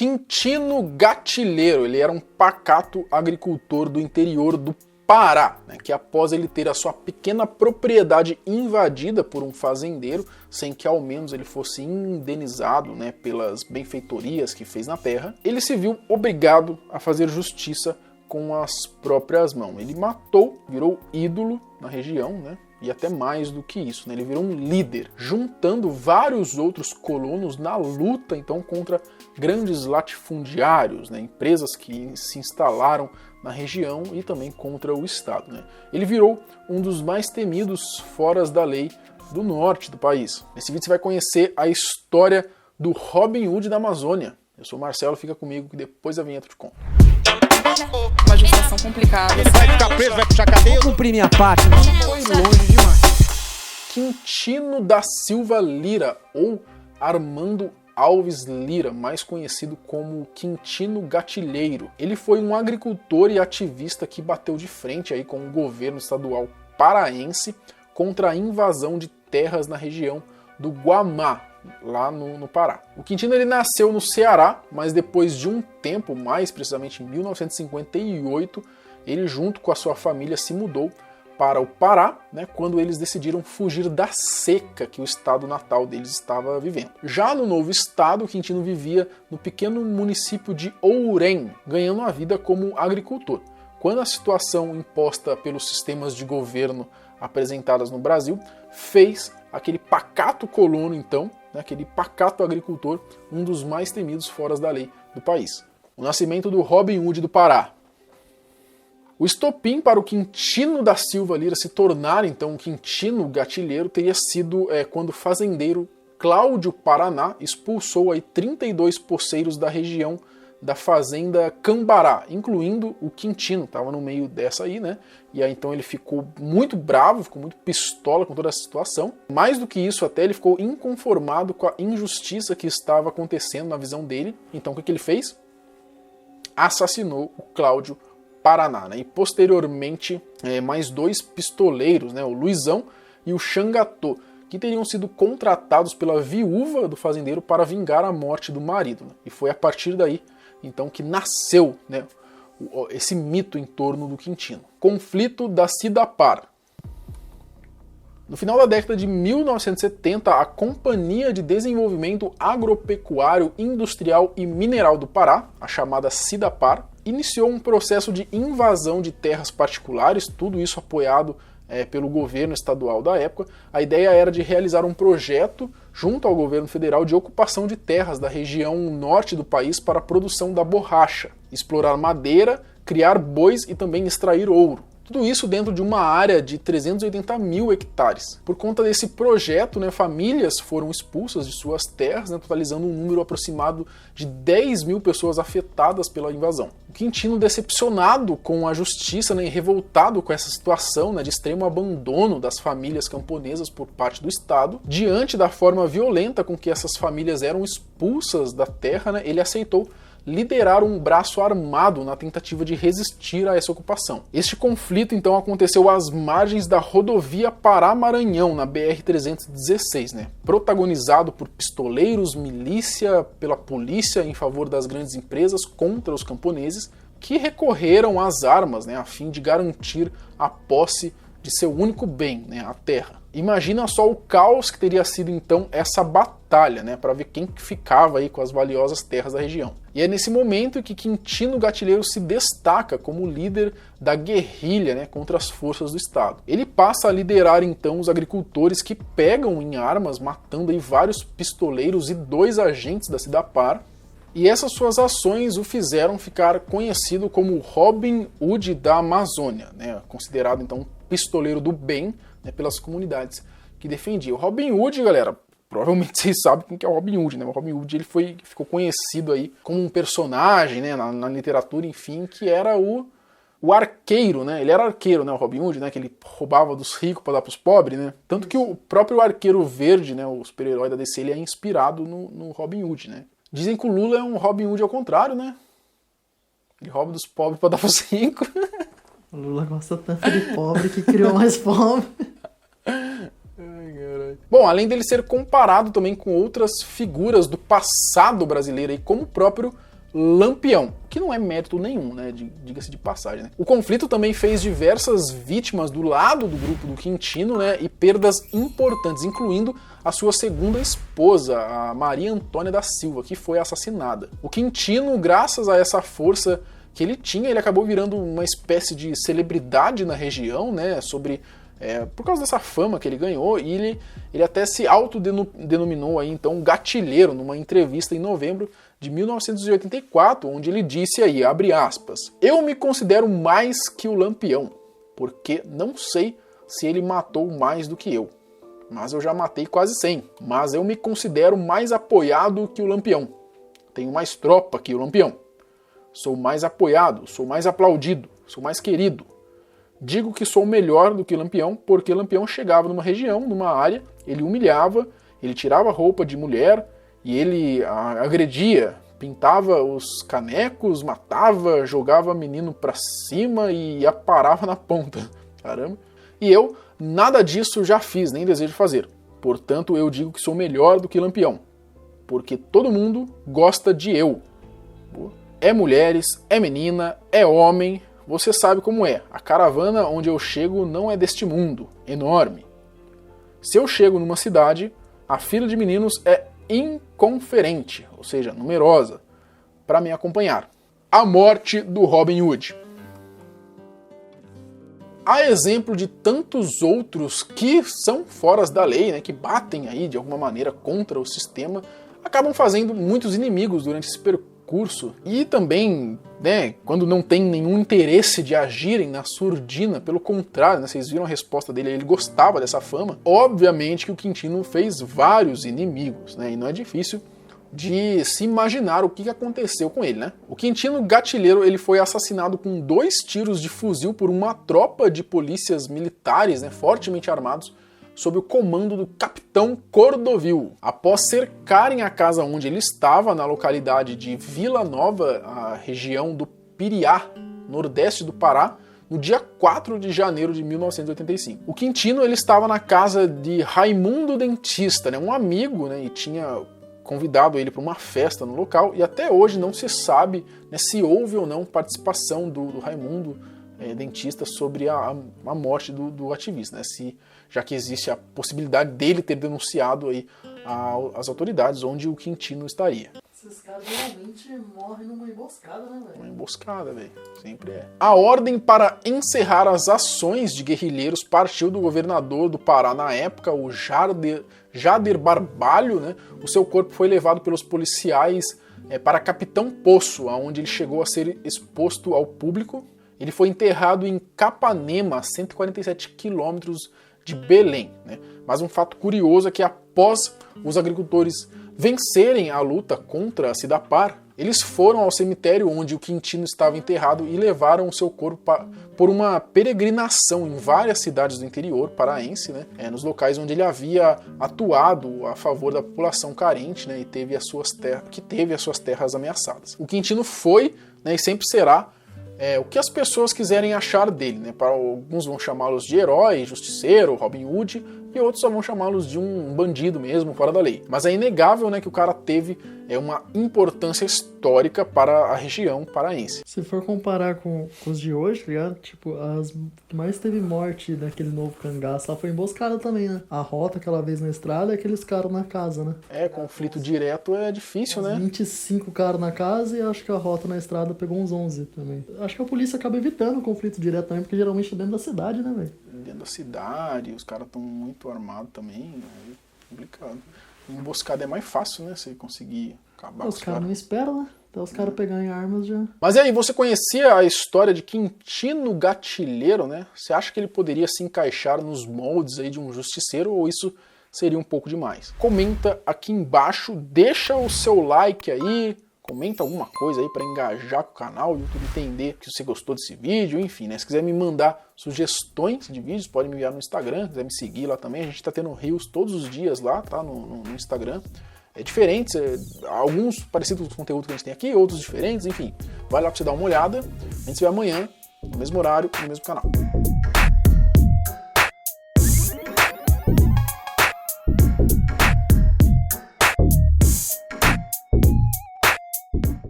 Quintino Gatilheiro, ele era um pacato agricultor do interior do Pará, né, que após ele ter a sua pequena propriedade invadida por um fazendeiro, sem que ao menos ele fosse indenizado, né, pelas benfeitorias que fez na terra, ele se viu obrigado a fazer justiça com as próprias mãos. Ele matou, virou ídolo na região, né, e até mais do que isso, né, ele virou um líder, juntando vários outros colonos na luta então contra grandes latifundiários, né, empresas que se instalaram na região e também contra o Estado, né. Ele virou um dos mais temidos foras da lei do norte do país. Nesse vídeo você vai conhecer a história do Robin Hood da Amazônia. Eu sou o Marcelo, fica comigo que depois da vinheta eu te conto. Uma gestação complicada. Vai ficar preso, vai puxar cadeia. Vou cumprir minha parte. Foi longe demais. Quintino da Silva Lira, ou Armando Alves Lira, mais conhecido como Quintino Gatilheiro. Ele foi um agricultor e ativista que bateu de frente aí com o governo estadual paraense contra a invasão de terras na região do Guamá, lá no Pará. O Quintino ele nasceu no Ceará, mas depois de um tempo, mais precisamente em 1958, ele junto com a sua família se mudou para o Pará, né, quando eles decidiram fugir da seca que o estado natal deles estava vivendo. Já no novo estado, Quintino vivia no pequeno município de Ourém, ganhando a vida como agricultor. Quando a situação imposta pelos sistemas de governo apresentadas no Brasil fez aquele pacato colono, então, né, aquele pacato agricultor, um dos mais temidos foras da lei do país. O nascimento do Robin Hood do Pará. O estopim para o Quintino da Silva Lira se tornar, então, um Quintino Gatilheiro teria sido quando o fazendeiro Cláudio Paraná expulsou aí 32 poceiros da região da fazenda Cambará, incluindo o Quintino, estava no meio dessa aí, né? E aí então ele ficou muito bravo, ficou muito pistola com toda essa situação. Mais do que isso, até ele ficou inconformado com a injustiça que estava acontecendo na visão dele. Então o que ele fez? Assassinou o Cláudio Paraná, né? E posteriormente mais dois pistoleiros, né? O Luizão e o Xangatô, que teriam sido contratados pela viúva do fazendeiro para vingar a morte do marido, né? E foi a partir daí então que nasceu, né, esse mito em torno do Quintino. Conflito da Sidapar. No final da década de 1970, a Companhia de Desenvolvimento Agropecuário, Industrial e Mineral do Pará, a chamada Sidapar, iniciou um processo de invasão de terras particulares, tudo isso apoiado pelo governo estadual da época. A ideia era de realizar um projeto junto ao governo federal de ocupação de terras da região norte do país para a produção da borracha, explorar madeira, criar bois e também extrair ouro. Tudo isso dentro de uma área de 380 mil hectares. Por conta desse projeto, né, famílias foram expulsas de suas terras, né, totalizando um número aproximado de 10 mil pessoas afetadas pela invasão. O Quintino, decepcionado com a justiça, né, e revoltado com essa situação, né, de extremo abandono das famílias camponesas por parte do Estado, diante da forma violenta com que essas famílias eram expulsas da terra, né, ele aceitou liderar um braço armado na tentativa de resistir a essa ocupação. Este conflito então aconteceu às margens da rodovia Pará-Maranhão, na BR-316, né? Protagonizado por pistoleiros, milícia, pela polícia em favor das grandes empresas contra os camponeses, que recorreram às armas, né, a fim de garantir a posse de seu único bem, né, a terra. Imagina só o caos que teria sido então essa batalha, né, para ver quem ficava aí com as valiosas terras da região. E é nesse momento que Quintino Gatilheiro se destaca como líder da guerrilha, né, contra as forças do Estado. Ele passa a liderar então os agricultores que pegam em armas, matando aí vários pistoleiros e 2 agentes da Sidapar. E essas suas ações o fizeram ficar conhecido como Robin Hood da Amazônia, né, considerado então um pistoleiro do bem, né, pelas comunidades que defendia. O Robin Hood, galera, provavelmente vocês sabem quem que é o Robin Hood, né? O Robin Hood ele ficou conhecido aí como um personagem, né, na literatura, enfim, que era o arqueiro, né? Ele era arqueiro, né, o Robin Hood, né, que ele roubava dos ricos para dar para os pobres, né? Tanto que o próprio Arqueiro Verde, né, o super-herói da DC, ele é inspirado no Robin Hood, né? Dizem que o Lula é um Robin Hood ao contrário, né? Ele rouba dos pobres para dar para os ricos. O Lula gosta tanto de pobre que criou mais pobre. Bom, além dele ser comparado também com outras figuras do passado brasileiro, aí, como o próprio Lampião, que não é mérito nenhum, né? Diga-se de passagem, né? O conflito também fez diversas vítimas do lado do grupo do Quintino, né? E perdas importantes, incluindo a sua segunda esposa, a Maria Antônia da Silva, que foi assassinada. O Quintino, graças a essa força que ele tinha, ele acabou virando uma espécie de celebridade na região, né? Por causa dessa fama que ele ganhou, e ele até se autodenominou aí, então, gatilheiro, numa entrevista em novembro de 1984, onde ele disse aí, abre aspas, eu me considero mais que o Lampião, porque não sei se ele matou mais do que eu, mas eu já matei quase 100, mas eu me considero mais apoiado que o Lampião, tenho mais tropa que o Lampião, sou mais apoiado, sou mais aplaudido, sou mais querido. Digo que sou melhor do que Lampião, porque Lampião chegava numa região, numa área, ele humilhava, ele tirava roupa de mulher e ele agredia, pintava os canecos, matava, jogava menino pra cima e aparava na ponta. Caramba. E eu, nada disso já fiz, nem desejo fazer. Portanto, eu digo que sou melhor do que Lampião, porque todo mundo gosta de eu. É mulheres, é menina, é homem... Você sabe como é, a caravana onde eu chego não é deste mundo, enorme. Se eu chego numa cidade, a fila de meninos é inconferente, ou seja, numerosa, para me acompanhar. A morte do Robin Hood. A exemplo de tantos outros que são fora da lei, né, que batem aí de alguma maneira contra o sistema, acabam fazendo muitos inimigos durante esse percurso e também, né, quando não tem nenhum interesse de agirem na surdina, pelo contrário, né, vocês viram a resposta dele, ele gostava dessa fama, obviamente que o Quintino fez vários inimigos, né, e não é difícil de se imaginar o que aconteceu com ele, né? O Quintino Gatilheiro, ele foi assassinado com 2 tiros de fuzil por uma tropa de polícias militares, né, fortemente armados, sob o comando do capitão Cordovil. Após cercarem a casa onde ele estava, na localidade de Vila Nova, a região do Piriá, nordeste do Pará, no dia 4 de janeiro de 1985. O Quintino, ele estava na casa de Raimundo Dentista, né, um amigo, né, e tinha convidado ele para uma festa no local, e até hoje não se sabe, né, se houve ou não participação do Raimundo Dentista sobre a morte do ativista, né, já que existe a possibilidade dele ter denunciado aí às autoridades onde o Quintino estaria. Esses caras geralmente morrem numa emboscada, né, velho? Uma emboscada, velho. Sempre é. A ordem para encerrar as ações de guerrilheiros partiu do governador do Pará na época, o Jader Barbalho, né? O seu corpo foi levado pelos policiais para Capitão Poço, onde ele chegou a ser exposto ao público. Ele foi enterrado em Capanema, a 147 quilômetros de Belém, né? Mas um fato curioso é que após os agricultores vencerem a luta contra a Cidapar, eles foram ao cemitério onde o Quintino estava enterrado e levaram o seu corpo por uma peregrinação em várias cidades do interior paraense, né? Nos locais onde ele havia atuado a favor da população carente, né? E teve as suas terras ameaçadas. O Quintino foi, né, e sempre será o que as pessoas quiserem achar dele, né? Para alguns vão chamá-los de herói, justiceiro, Robin Hood, e outros só vão chamá-los de um bandido mesmo, fora da lei. Mas é inegável, né, que o cara teve uma importância histórica para a região paraense. Se for comparar com os de hoje, tá ligado? Tipo, as que mais teve morte daquele novo cangaço lá foi emboscada também, né? A rota aquela vez na estrada e aqueles caras na casa, né? Conflito direto é difícil, né? 25 caras na casa e acho que a rota na estrada pegou uns 11 também. Acho que a polícia acaba evitando o conflito direto também, porque geralmente é dentro da cidade, né, velho? Dentro da cidade, os caras estão muito armados também, é complicado. Emboscada é mais fácil, né? Você conseguir acabar com os caras. Não esperam, né? Até os caras pegarem armas já. Mas e aí, você conhecia a história de Quintino Gatilheiro, né? Você acha que ele poderia se encaixar nos moldes aí de um justiceiro ou isso seria um pouco demais? Comenta aqui embaixo, deixa o seu like aí, comenta alguma coisa aí para engajar com o canal, o YouTube entender que você gostou desse vídeo, enfim, né? Se quiser me mandar sugestões de vídeos, pode me enviar no Instagram, se quiser me seguir lá também, a gente tá tendo reels todos os dias lá, tá? No Instagram. Diferentes, alguns parecidos com o conteúdo que a gente tem aqui, outros diferentes, enfim. Vai lá pra você dar uma olhada. A gente se vê amanhã, no mesmo horário, no mesmo canal.